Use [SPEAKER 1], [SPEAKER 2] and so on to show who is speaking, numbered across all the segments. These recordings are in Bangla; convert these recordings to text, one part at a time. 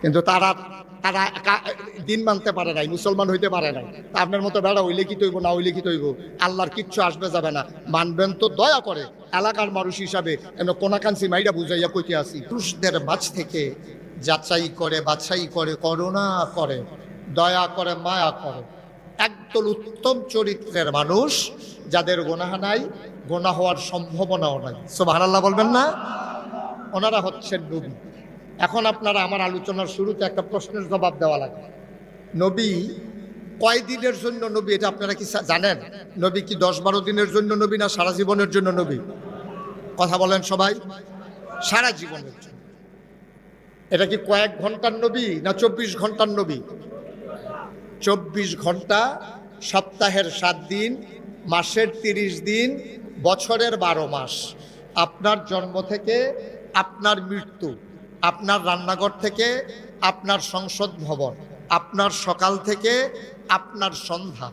[SPEAKER 1] কিন্তু তারা তারা দিন মানতে পারে নাই, মুসলমান হইতে পারে নাই। আপনার মতো বেড়া হইলে কি তৈব, না হইলে কি তৈব, আল্লাহর কিচ্ছু আসবে যাবে না। মানবেন তো দয়া করে এলাকার মানুষ হিসাবে এমন কোনাকাঞ্চি মাইরা বুঝাইয়া কইতে আসি। পুরুষদের মাঝ থেকে যাচাই করে, বাছাই করে, করুণা করে, দয়া করে, মায়া করে একদল উত্তম চরিত্রের মানুষ, যাদের গুনাহ নাই, গুনাহ হওয়ার সম্ভাবনাও নাই। সুবহানাল্লাহ বলবেন না? ওনারা হচ্ছেন নবী। এখন আপনারা আমার আলোচনার শুরুতে একটা প্রশ্নের জবাব দেওয়া লাগে। নবী কয় দিনের জন্য নবী, এটা আপনারা কি জানেন? নবী কি 10-12 দিনের জন্য নবী, না সারা জীবনের জন্য নবী? কথা বলেন সবাই। সারা জীবনের জন্য। এটা কি কয়েক ঘন্টার নবী, না 24 ঘন্টার নবী? 24 ঘন্টা, সপ্তাহের 7 দিন, মাসের 30 দিন, বছরের 12 মাস। আপনার জন্ম থেকে আপনার মৃত্যু, আপনার রান্নাঘর থেকে আপনার সংসদ ভবন, আপনার সকাল থেকে আপনার সন্ধ্যা,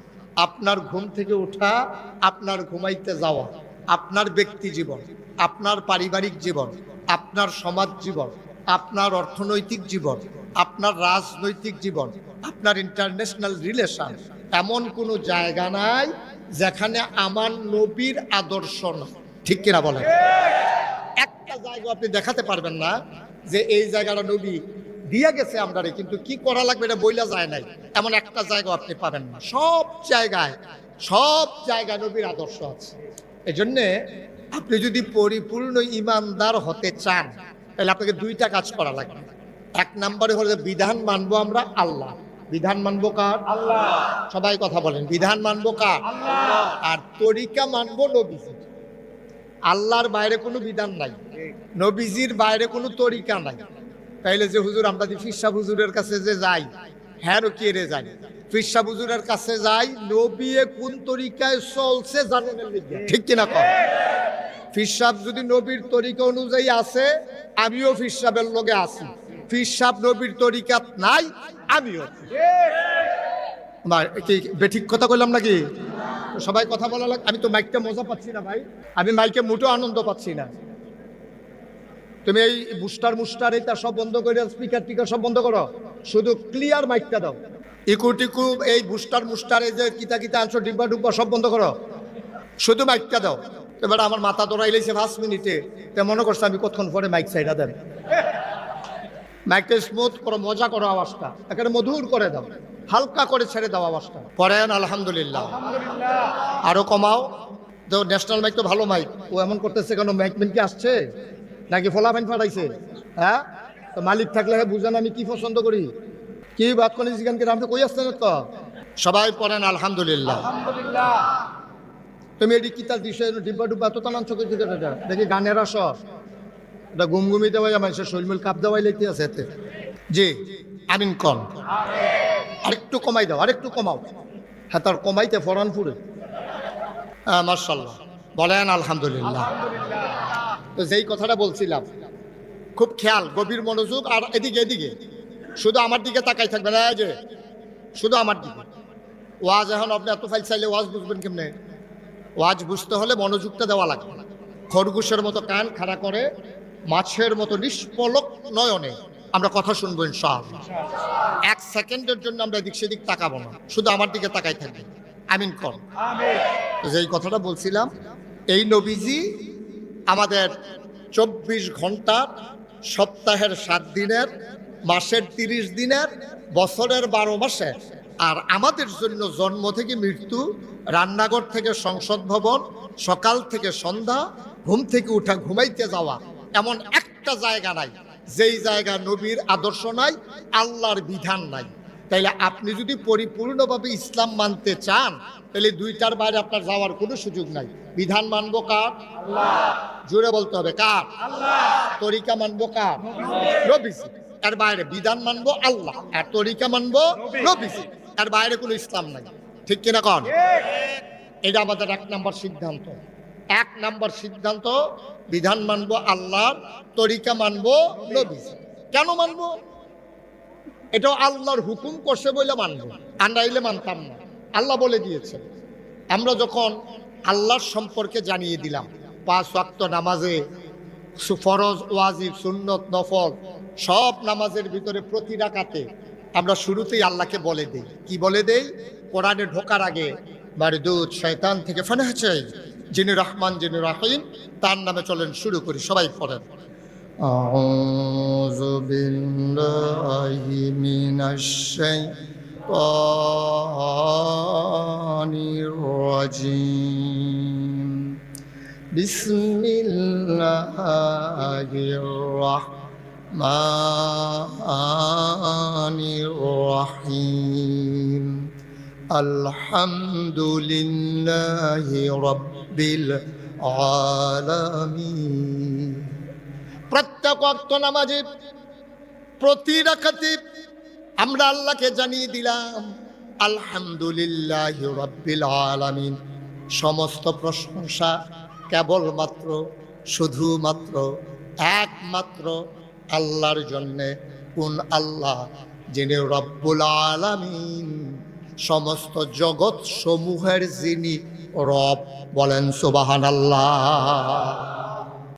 [SPEAKER 1] আপনার ঘুম থেকে ওঠা, আপনার ঘুমাইতে যাওয়া, আপনার ব্যক্তি জীবন, আপনার পারিবারিক জীবন, আপনার সমাজ জীবন, আপনার অর্থনৈতিক জীবন, আপনার রাজনৈতিক জীবন, আপনার ইন্টারন্যাশনাল রিলেশন, এমন কোনো জায়গা নাই যেখানে আমার নবীর আদর্শ না। ঠিক কিনা বলেন? একটা জায়গা আপনি দেখাতে পারবেন না যে এই জায়গাটা নবী দিয়া গেছে আমরারে, কিন্তু কি করা লাগবে এটা বইলা যায় নাই, এমন একটা জায়গা আপনি পাবেন না। সব জায়গায় নবীর আদর্শ আছে। এই জন্যে আপনি যদি পরিপূর্ণ ইমানদার হতে চান, তাহলে আপনাকে 2টা কাজ করা লাগবে। 1 নম্বরে হলো বিধান মানবো আমরা আল্লাহ। বিধান মানবো কার? আল্লাহ। সবাই কথা বলেন, বিধান মানবো কার? আল্লাহ। আর তরিকা মানবো নবীজি। আল্লাহর বাইরে কোনো বিধান নাই, নবীজির বাইরে কোনো তরিকা নাই। তাইলে যে হুজুর আমরা যে ফিরসা হুজুরের কাছে যে যাই, হ্যাঁ কে রে যাই, ফিরসা হুজুরের কাছে যাই নবী কোন তরিকায় চলছে জানেন? ঠিক কিনা কর? ফিরসাব যদি নবীর তরিকা অনুযায়ী আছে, আমিও ফিরসাবের লগে আছি। ফিরসাব নবীর তরিকা নাই, আমিও। কি বেঠিক কথা কইলাম নাকি? সবাই কথা বলা লাগে। আমি তো মাইকটা মজা পাচ্ছি না ভাই, আমি মাইকে মোটেও আনন্দ পাচ্ছি না। তুমি এই বুস্টার এটা সব বন্ধ করে, স্পিকার টিকার সব বন্ধ করো, শুধু ক্লিয়ার মাইকটা দাও। ইকু এই বুস্টার এই যে কিতা আনছো ডিব্বা ডুব্বা সব বন্ধ করো, শুধু মাইকটা দাও। এবার আমার মাথা দৌড়াইলেছে 5 মিনিটে, তা মনে করছে আমি কতক্ষণ পরে মাইক সাইডা দেন। মাইকটা স্মুথ করো, মজা করো, আওয়াজটা এখানে মধুর করে দাও, হালকা করে ছেড়ে দাও আওয়াজটা। পড়েন আলহামদুলিল্লাহ। আরো কমাও। তো ন্যাশনাল মাইক তো ভালো মাইক, ও এমন করতেছে কেন? মাইকম্যান কি আসছে নাকি ফলাফাইন ফাটাইছে? হ্যাঁ, তো মালিক থাকলে বুঝেন আমি কি পছন্দ করি, কি বাদ করে জিগানকে আপনি কই আসছেন? তো সবাই পড়েন আলহামদুলিল্লাহ। তুমি এটি কিতাল দিছে ডিব্বা ডুব্বা তো টানান চোখে দিকে দেখি গানের আসর এটা গুমগুমি দেওয়াই মানুষের শৈলমিল কাপ দেওয়াই লেগে আছে এতে। জি আমিন কন। আরেকটু কমাই দাও, আরেকটু কমাও। হ্যাঁ, তার কমাইতে ফরান ফুরে। হ্যাঁ মাশাআল্লাহ, বলেন আলহামদুলিল্লাহ। তো যেই কথাটা বলছিলাম, খুব খেয়াল, গভীর মনোযোগ। আর এদিকে শুধু আমার দিকে তাকাই থাকবে না, যে শুধু আমার দিকে। ওয়াজ এখন আপনি এত ফাইল চাইলে ওয়াজ বুঝবেন কেমনে? ওয়াজ বুঝতে হলে মনোযোগটা দেওয়া লাগবে। খরগোশের মতো কান খাড়া করে, মাছের মতো নিষ্পলক নয়নে আমরা কথা শুনবো ইনশাআল্লাহ। 1 সেকেন্ডের জন্য আমরা এদিক সেদিক তাকাবো না, শুধু আমার দিকে তাকাই থাকবে। আমিন কর। যেই কথাটা বলছিলাম, এই নবীজি আমাদের 24 ঘন্টার, সপ্তাহের 7 দিনের, মাসের 30 দিনের, বছরের 12 মাসের, আর আমাদের জন্য জন্ম থেকে মৃত্যু, রান্নাঘর থেকে সংসদ ভবন, সকাল থেকে সন্ধ্যা, ঘুম থেকে উঠা, ঘুমাইতে যাওয়া, এমন একটা জায়গা নাই যেই জায়গা নবীর আদর্শ নাই, আল্লাহর বিধান নাই। তাইলে আপনি যদি পরিপূর্ণভাবে ইসলাম মানতে চান, তাহলে 2টার বাইরে আপনার যাওয়ার কোনো সুযোগ নাই। বিধান মানবো কার? আল্লাহ। জোরে বলতে হবে, কার? আল্লাহ। তরিকা মানবো কার? নবীজি। এর বাইরে বিধান মানবো আল্লাহ, আর তরিকা মানবো নবীজি। এর বাইরে কোনো ইসলাম নাই। ঠিক কিনা কন? এটা আমাদের 1 নম্বর সিদ্ধান্ত। 1 নম্বর সিদ্ধান্ত, বিধান মানবো আল্লাহর, তরিকা মানবো নবীজি। কেন মানবো? এটাও আল্লাহর হুকুম করছে বলে মানবো, আমরা এলে মানতাম না। আল্লাহ বলে দিয়েছে। আমরা যখন আল্লাহর সম্পর্কে জানিয়ে দিলাম, 5 ওয়াক্ত নামাজে, ফরজ, ওয়াজিব, সুন্নত, নফল সব নামাজের ভিতরে প্রতি রাকাতে আমরা শুরুতেই আল্লাহকে বলে দেই, কি বলে দেই? কোরআনে ঢোকার আগে মারদুদ শয়তান থেকে ফানাহ চাই, যিনি রহমান যিনি রাহিম, তার নামে চলেন শুরু করি। সবাই পড়েন আউযু বিল্লাহি মিনাশ শাইতানির রাজিম। বিসমিল্লাহির রাহমানির রাহিম। আলহামদুলিল্লাহি রাব্বিল আলামিন। প্রত্যেক ওয়াক্ত নামাজে প্রতি রাকাতে আমরা আল্লাহকে জানিয়ে দিলাম আলহামদুলিল্লাহি রাব্বিল আলামিন। সমস্ত প্রশংসা কেবলমাত্র শুধুমাত্র একমাত্র আল্লাহর জন্যে। কোন আল্লাহ? যিনি রব্বুল আলামিন, সমস্ত জগৎ সমূহের যিনি রব। বলেন সুবহানাল্লাহ।